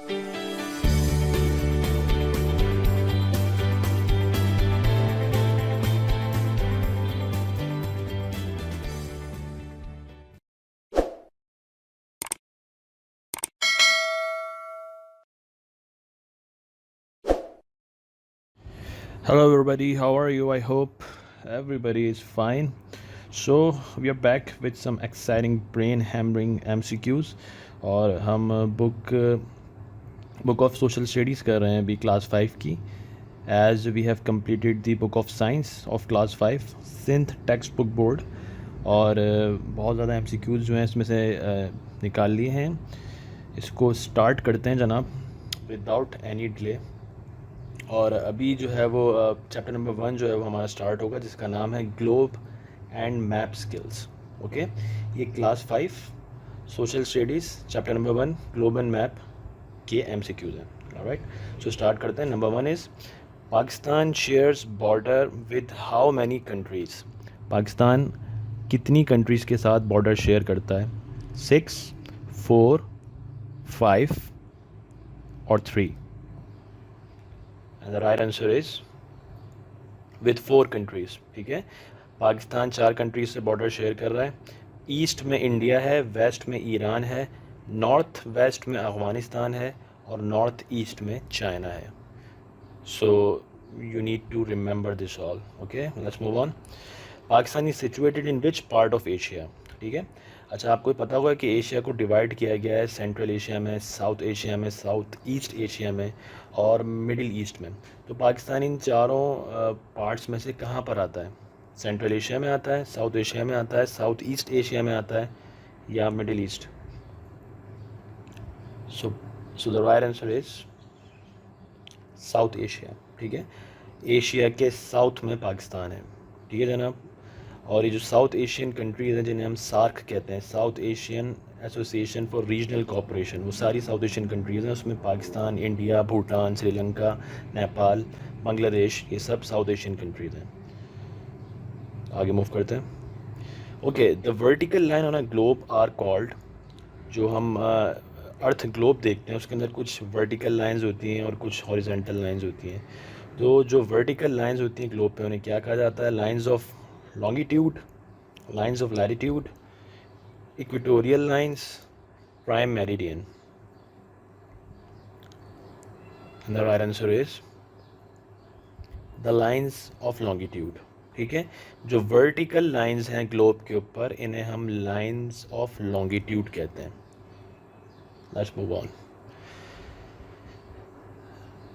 Hello, everybody. How are you? I hope everybody is fine. So, we are back with some exciting brain hammering MCQs. और हम book of social studies कर रहे हैं अभी class 5 की. As we have completed the book of science of class 5 Sindh text book board. और बहुत ज़्यादा MCQs जो हैं इसमें से निकाल लिए हैं. इसको स्टार्ट करते हैं जनाब विदाउट एनी डिले. और अभी जो है वो चैप्टर नंबर 1 जो है वो हमारा स्टार्ट होगा, जिसका नाम है globe and map skills. Okay, ये class 5 social studies chapter number 1 globe and map के MCQs हैं. ऑलराइट, सो स्टार्ट करते हैं. Number 1 is Pakistan shares border with how many countries. Pakistan कितनी कंट्रीज़ के साथ बॉर्डर शेयर करता है? 6, 4, 5 और 3. And the right answer is with 4 countries. ठीक है, पाकिस्तान 4 कंट्रीज से बॉर्डर शेयर कर रहा है. ईस्ट में इंडिया है, वेस्ट में ईरान है, नॉर्थ वेस्ट में अफ़गानिस्तान है और नॉर्थ ईस्ट में चाइना है. So you need to remember this all. Okay, let's move on. Pakistan is situated in which part of Asia. ठीक है, अच्छा आपको पता होगा कि एशिया को डिवाइड किया गया है सेंट्रल एशिया में, साउथ एशिया में, साउथ ईस्ट एशिया में और मिडिल ईस्ट में. तो पाकिस्तान इन चारों पार्ट्स में से कहाँ पर आता है? सेंट्रल एशिया में आता है, साउथ एशिया में आता है, साउथ ईस्ट एशिया में आता है या middle east? So the right answer is south Asia. ठीक है, एशिया के साउथ में पाकिस्तान है. ठीक है जनाब. और ये जो साउथ एशियन कंट्रीज़ हैं जिन्हें हम सार्क कहते हैं, south Asian association for regional cooperation, वो सारी साउथ एशियन कंट्रीज़ हैं. उसमें पाकिस्तान, इंडिया, भूटान, श्रीलंका, नेपाल, बांग्लादेश, ये सब साउथ एशियन कंट्रीज़ हैं. आगे मूव करते हैं. Okay, the vertical line on a globe are called. जो हम अर्थ ग्लोब देखते हैं उसके अंदर कुछ वर्टिकल लाइंस होती हैं और कुछ हॉरिजॉन्टल लाइंस होती हैं. तो जो वर्टिकल लाइंस होती हैं ग्लोब पे उन्हें क्या कहा जाता है? Lines of longitude, lines of latitude, equatorial lines, prime meridian. And the right answer is the lines of longitude. ठीक है, जो vertical lines हैं ग्लोब के ऊपर इन्हें हम lines of longitude कहते हैं. Let's move on.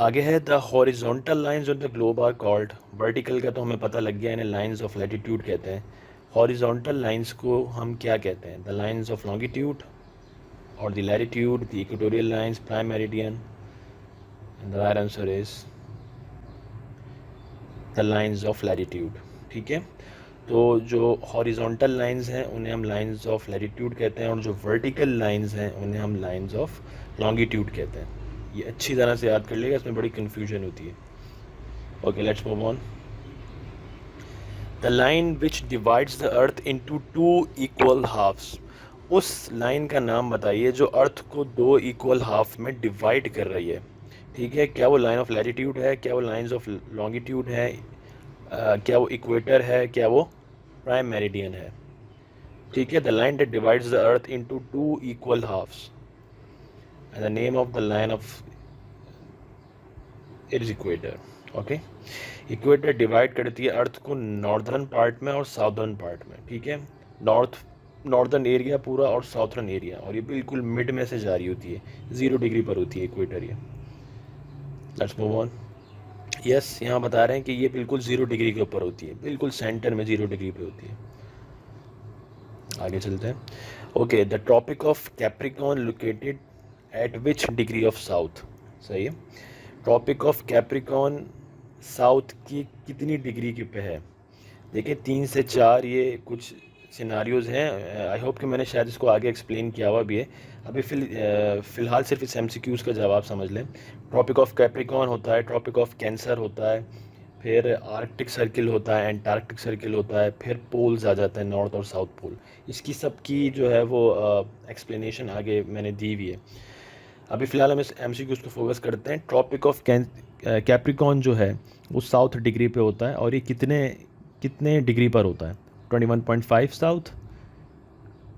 आगे है the horizontal lines on the globe are called. Vertical का तो हमें पता लग गया, इन्हें लाइंस ऑफ लैटिट्यूड कहते हैं. हॉरिजॉन्टल लाइंस को हम क्या कहते हैं? द लाइंस ऑफ लॉन्गिट्यूड और the latitude, the equatorial lines, prime meridian. And the right answer is the lines of latitude. ठीक है, तो जो हॉरिजॉन्टल लाइंस हैं उन्हें हम लाइंस ऑफ लैटिट्यूड कहते हैं और जो वर्टिकल लाइंस हैं उन्हें हम लाइंस ऑफ लॉन्गिट्यूड कहते हैं. ये अच्छी तरह से याद कर लेगा, इसमें बड़ी कन्फ्यूजन होती है. Okay, let's move on. The line which divides the earth into 2 equal halves. उस लाइन का नाम बताइए जो अर्थ को 2 इक्वल हाफ में डिवाइड कर रही है. ठीक है, क्या वो लाइन ऑफ लैटिट्यूड है, क्या वो लाइंस ऑफ लॉन्गिट्यूड है, क्या वो इक्वेटर है, क्या वो प्राइम मेरिडियन है? ठीक है, the line that divides the earth into 2 equal halves. And the name of the line of it is equator. Okay, equator divide करती है अर्थ को नॉर्दर्न पार्ट में और साउदर्न पार्ट में. ठीक है, नॉर्दर्न एरिया पूरा और साउथर्न एरिया, और ये बिल्कुल मिड में से जारी होती है, 0 डिग्री पर होती है इक्वेटर. ये लेट्स मूव ऑन. यस, यहाँ बता रहे हैं कि ये बिल्कुल 0 डिग्री के ऊपर होती है, बिल्कुल सेंटर में 0 डिग्री पे होती है. आगे चलते हैं. Okay, the tropic of Capricorn located at which degree of south. सही है, ट्रॉपिक ऑफ कैप्रिकॉर्न साउथ की कितनी डिग्री के पे है? देखिए 3 से 4 ये कुछ सिनारियोज़ हैं. आई होप कि मैंने शायद इसको आगे एक्सप्लेन किया हुआ भी है. अभी फ़िलहाल सिर्फ इस MCQs का जवाब समझ लें. ट्रॉपिक ऑफ कैप्रिकॉर्न होता है, ट्रॉपिक ऑफ कैंसर होता है, फिर आर्कटिक सर्किल होता है, एंटार्कटिक सर्किल होता है, फिर पोल्स आ जाता है, नॉर्थ और साउथ पोल. इसकी सब की जो है वो एक्सप्लेनेशन आगे मैंने दी हुई है. अभी फ़िलहाल हम इस MCQs को फोकस करते हैं। ट्रॉपिक ऑफ कैप्रिकॉर्न जो है वो साउथ डिग्री पे होता है, और ये कितने कितने डिग्री पर होता है? 21.5 साउथ,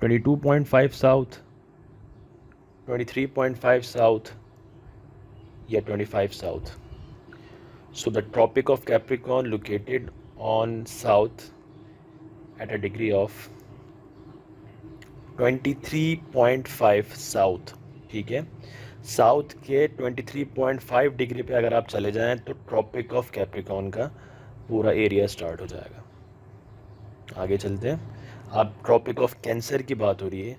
22.5 साउथ, 23.5 साउथ, या 25 south? So the Tropic of Capricorn located on south at a degree of 23.5 south. ठीक है, साउथ के 23.5 डिग्री पे अगर आप चले जाएं तो ट्रॉपिक ऑफ कैप्रिकॉर्न का पूरा एरिया स्टार्ट हो जाएगा। आगे चलते हैं। अब ट्रॉपिक ऑफ कैंसर की बात हो रही है।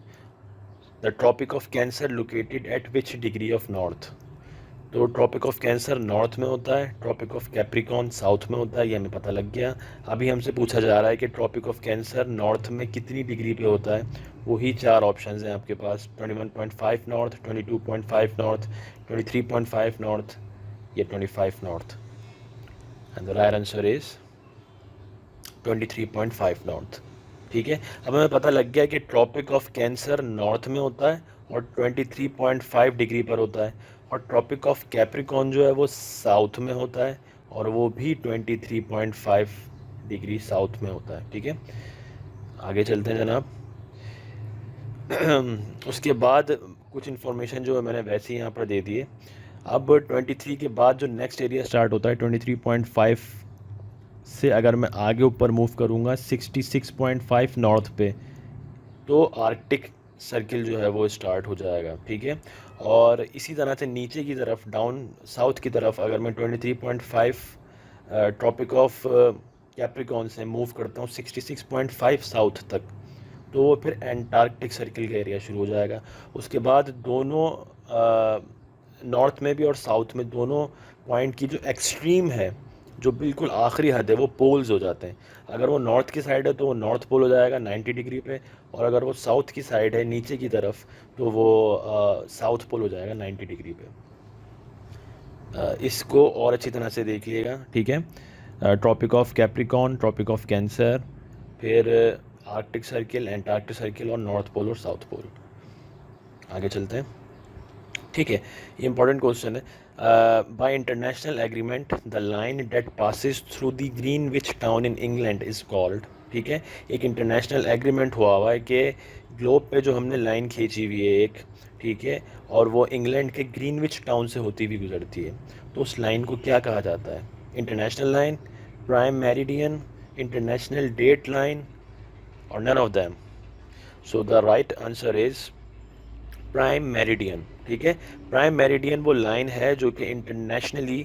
The tropic of Cancer located at which degree of north? तो ट्रॉपिक ऑफ कैंसर नॉर्थ में होता है, ट्रॉपिक ऑफ कैप्रिकॉर्न साउथ में होता है, ये हमें पता लग गया। अभी हमसे पूछा जा रहा है कि ट्रॉपिक ऑफ कैंसर नॉर्थ में कितनी डिग्री पे होता है। वही चार ऑप्शंस हैं आपके पास, 21.5 नॉर्थ, 22.5 नॉर्थ, 23.5 नॉर्थ, या 25 north. And the right answer is 23.5 north. ठीक है, अब हमें पता लग गया कि ट्रॉपिक ऑफ कैंसर नॉर्थ में होता है और 23.5 डिग्री पर होता है, और ट्रॉपिक ऑफ कैप्रिकॉर्न जो है वो साउथ में होता है और वो भी 23.5 डिग्री साउथ में होता है। ठीक है, आगे चलते हैं जनाब। उसके बाद कुछ इन्फॉर्मेशन जो है मैंने वैसे ही यहाँ पर दे दी है। अब 23 के बाद जो नेक्स्ट एरिया स्टार्ट होता है 23.5 से, अगर मैं आगे ऊपर मूव करूँगा 66.5 नॉर्थ पे, तो आर्कटिक सर्किल जो है वो स्टार्ट हो जाएगा। ठीक है, और इसी तरह से नीचे की तरफ डाउन साउथ की तरफ अगर मैं 23.5 ट्रॉपिक ऑफ कैप्रिकॉर्न से मूव करता हूँ 66.5 साउथ तक, तो वो फिर एंटार्कटिक सर्किल का एरिया शुरू हो जाएगा। उसके बाद दोनों नॉर्थ में भी और साउथ में दोनों पॉइंट की जो एक्सट्रीम है, जो बिल्कुल आखिरी हद है, वो पोल्स हो जाते हैं। अगर वो नॉर्थ की साइड है तो वो नॉर्थ पोल हो जाएगा 90 डिग्री पे, और अगर वो साउथ की साइड है नीचे की तरफ तो वो साउथ पोल हो जाएगा 90 डिग्री पे। इसको और अच्छी तरह से देखिएगा। ठीक है, tropic of Capricorn, tropic of Cancer, फिर आर्कटिक सर्किल, एंटार्कटिक सर्किल, और नॉर्थ पोल और साउथ पोल। आगे चलते हैं। ठीक है, ये इंपॉर्टेंट क्वेश्चन है। By international agreement the line date passes through the Greenwich town in England is called. ठीक है, एक इंटरनेशनल एग्रीमेंट हुआ है कि ग्लोब पे जो हमने लाइन खींची हुई है एक, ठीक है, और वो इंग्लैंड के ग्रीनविच टाउन से होती हुई गुजरती है, तो उस लाइन को क्या कहा जाता है? International line, prime meridian, international date line, और none of them. So the right answer is prime meridian. ठीक है, प्राइम मेरिडियन वो लाइन है जो कि इंटरनेशनली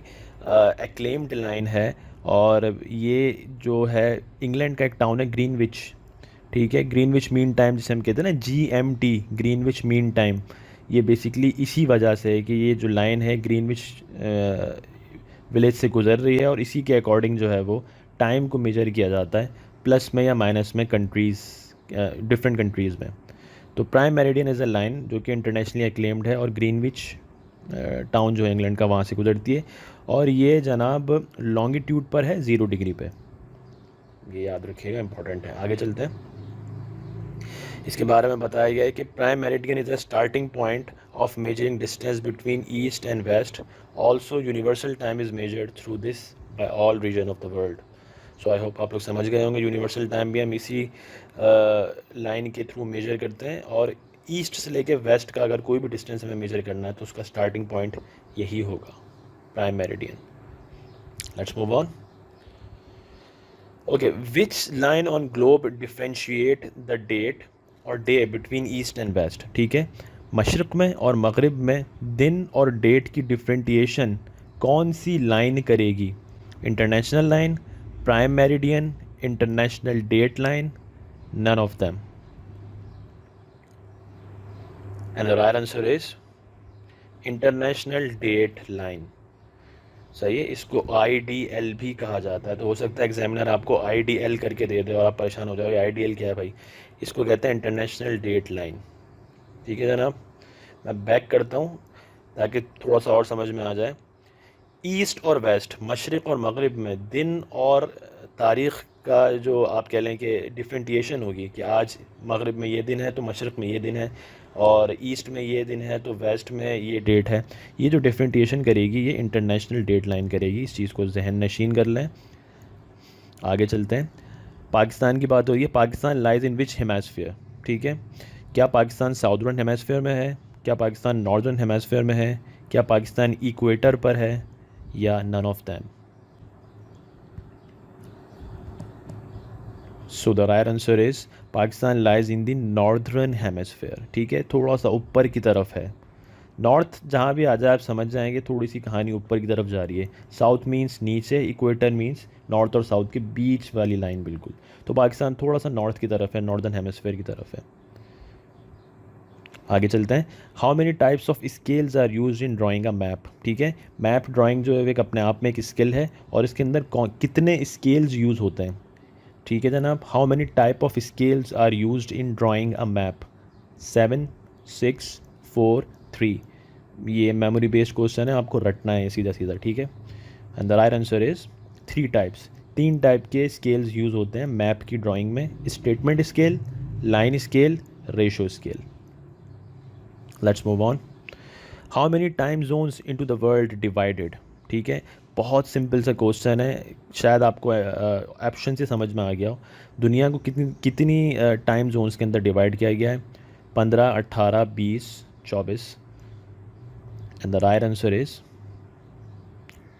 एक्लेम्ड लाइन है, और ये जो है इंग्लैंड का एक टाउन है ग्रीनविच। ठीक है, ग्रीनविच मीन टाइम जिसे हम कहते हैं ना, GMT, ग्रीनविच मीन टाइम, ये बेसिकली इसी वजह से है कि ये जो लाइन है ग्रीनविच विलेज से गुजर रही है, और इसी के अकॉर्डिंग जो है वो टाइम को मेजर किया जाता है, प्लस में या माइनस में कंट्रीज़, डिफरेंट कंट्रीज़ में। तो prime meridian is a line जो कि इंटरनेशनली एक्लेम्ड है, और ग्रीनविच टाउन जो है इंग्लैंड का वहाँ से गुजरती है, और ये जनाब लॉन्गिट्यूड पर है 0 डिग्री पे। ये याद रखिएगा, इंपॉर्टेंट है। आगे चलते हैं। इसके बारे में बताया गया है कि prime meridian is a starting point of measuring distance between east and west. Also universal time is measured through this by all region of the world. So I hope आप लोग समझ गए होंगे, यूनिवर्सल टाइम भी हम इसी line के through major करते हैं, और ईस्ट से लेके वेस्ट का अगर कोई भी डिस्टेंस हमें मेजर करना है तो उसका स्टार्टिंग पॉइंट यही होगा, prime meridian. Let's move on. Okay, which line on globe differentiate the date और day between east and west? ठीक है, मशरक़ में और मगरिब में दिन और डेट की डिफरेंटिएशन कौन सी लाइन करेगी? International line, prime meridian, international date line, none of them, and the right answer is international date line. सही है, इसको IDL भी कहा जाता है। तो हो सकता है एग्जामिनर आपको IDL करके दे दे और आप परेशान हो जाओगे, IDL क्या है भाई? इसको कहते हैं इंटरनेशनल डेट लाइन। ठीक है जनाब, मैं बैक करता हूँ ताकि थोड़ा सा और समझ में आ जाए। ईस्ट और वेस्ट, मशरिक़ और मगरिब में दिन और तारीख़ का जो आप कह लें कि डिफरेंटिएशन होगी कि आज मगरिब में ये दिन है तो मशरिक़ में ये दिन है, और ईस्ट में ये दिन है तो वेस्ट में ये डेट है। ये जो डिफ्रेंटिएशन करेगी ये इंटरनेशनल डेट लाइन करेगी, इस चीज़ को जहन नशीन कर लें। आगे चलते हैं। पाकिस्तान की बात हो रही है, पाकिस्तान लाइज इन विच हेमस्फीयर, ठीक है। क्या पाकिस्तान साउदर्न हेमस्फीयर में है, क्या पाकिस्तान नॉर्दर्न हेमस्फीयर में है, क्या पाकिस्तान इक्वेटर पर है, या none of them. So the right answer is Pakistan lies in the northern hemisphere, ठीक है, थोड़ा सा ऊपर की तरफ है। नॉर्थ जहाँ भी आ जाए आप समझ जाएंगे थोड़ी सी कहानी ऊपर की तरफ जा रही है। साउथ मीन्स नीचे, इक्वेटर मीन्स नॉर्थ और साउथ के बीच वाली लाइन बिल्कुल। तो पाकिस्तान थोड़ा सा नॉर्थ की तरफ है, नॉर्दर्न हेमस्फीयर की तरफ है। आगे चलते हैं। How many types of scales are use in drawing a map, ठीक है। मैप ड्राइंग जो है एक अपने आप में एक स्किल है और इसके अंदर कितने स्केल्स यूज़ होते हैं, ठीक है जनाब। How many type of scales are used in drawing a map. 7, 6, 4, 3। ये मेमोरी बेस्ड क्वेश्चन है, आपको रटना है सीधा सीधा, ठीक है। And the right answer is 3 types. 3 type के स्केल्स यूज़ होते हैं मैप की ड्राइंग में। Statement scale, line scale, ratio scale. Let's move on. How many time zones into the world divided, ठीक है। बहुत सिंपल सा क्वेश्चन है, शायद आपको ऑप्शन से समझ में आ गया हो। दुनिया को कितनी कितनी टाइम जोन्स के अंदर डिवाइड किया गया है। 15, 18, 20, 24। And the right answer is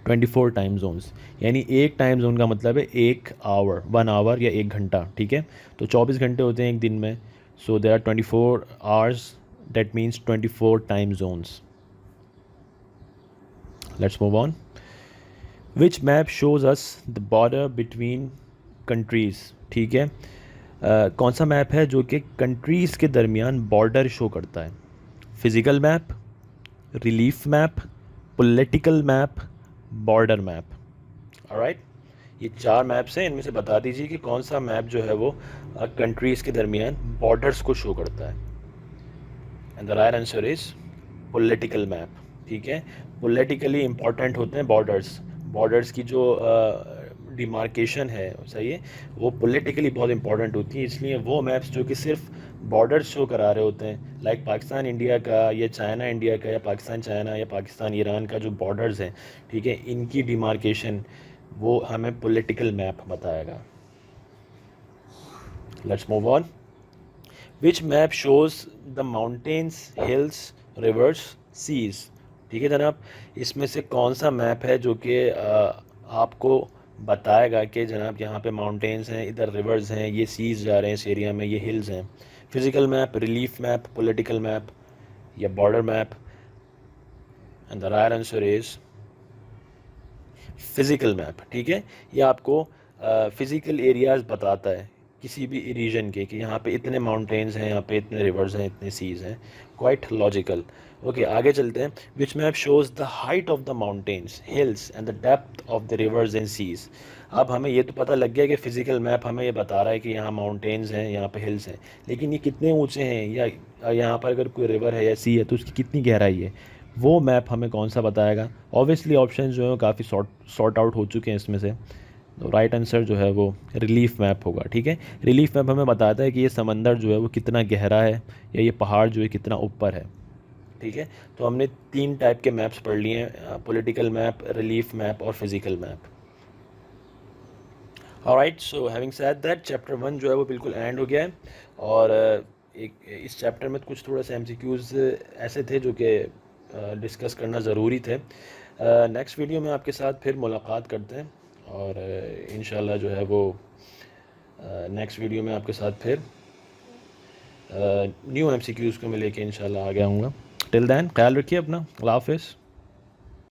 24 time Jones. यानी एक टाइम जोन का मतलब है 1 आवर या 1 घंटा, ठीक है। तो 24 घंटे होते हैं एक दिन में। So there are 24 hours, that means 24 time zones. Let's move on. Which map shows us the border between countries, ठीक है। कौन सा मैप है जो कि कंट्रीज़ के दरमियान बॉर्डर शो करता है। Physical map, relief map, political map, border map. Alright, ये 4 मैप्स हैं, इनमें से बता दीजिए कि कौन सा मैप जो है वो कंट्रीज़ के दरमियान बॉर्डर्स को शो करता है। And the right answer is political map, ठीक है। पॉलिटिकली इंपॉर्टेंट होते हैं बॉर्डर्स। बॉर्डर्स की जो डिमार्केशन है, सही है, वो पॉलिटिकली बहुत इंपॉर्टेंट होती है। इसलिए वो मैप्स जो कि सिर्फ बॉर्डर्स शो करा रहे होते हैं, लाइक पाकिस्तान इंडिया का या चाइना इंडिया का या पाकिस्तान चाइना या पाकिस्तान ईरान का जो बॉर्डर्स हैं, ठीक है, इनकी डिमार्केशन वो हमें पॉलिटिकल मैप बताएगा। Let's move on. Which map shows the mountains, hills, rivers, seas, ठीक है जनाब। इसमें से कौन सा मैप है जो कि आपको बताएगा कि जनाब यहाँ पे माउंटेन्स हैं, इधर रिवर्स हैं, ये सीज जा रहे हैं इस एरिया में, ये हिल्स हैं। Physical map, relief map, political map या border map. And the right answer is physical map, ठीक है। ये आपको फिज़िकल एरियाज़ बताता है किसी भी रीजन के, कि यहाँ पे इतने माउंटेन्स हैं, यहाँ पे इतने रिवर्स हैं, इतने सीज़ हैं। Quite logical. ओके, आगे चलते हैं। Which map shows the height of the mountains, hills and the depth of the rivers and seas. अब हमें ये तो पता लग गया कि फ़िज़िकल मैप हमें ये बता रहा है कि यहाँ माउंटेन्स हैं, यहाँ पे हिल्स हैं, लेकिन ये कितने ऊँचे हैं, या यहाँ पर अगर कोई रिवर है या सी है तो उसकी कितनी गहराई है, वो मैप हमें कौन सा बताएगा। ऑब्वियसली ऑप्शन जो है काफ़ी सॉर्ट आउट हो चुके हैं इसमें से। तो राइट आंसर जो है वो रिलीफ मैप होगा, ठीक है। रिलीफ मैप हमें बताता है कि ये समंदर जो है वो कितना गहरा है या ये पहाड़ जो है कितना ऊपर है, ठीक है। तो हमने 3 टाइप के मैप्स पढ़ लिए हैं, पॉलिटिकल मैप, रिलीफ मैप और physical map. Alright, so having said that chapter 1 जो है वो बिल्कुल एंड हो गया है। और एक इस चैप्टर में कुछ थोड़ा सा एमसीक्यूज़ ऐसे थे जो कि डिस्कस करना ज़रूरी थे। नेक्स्ट वीडियो में आपके साथ फिर मुलाकात करते हैं और इंशाल्लाह जो है वो नेक्स्ट वीडियो में आपके साथ फिर न्यू एमसीक्यूज़ को मैं लेके इंशाल्लाह आ गया हूँगा। टिल दैन ख्याल रखिए अपना। अल्लाह हाफ़िज़।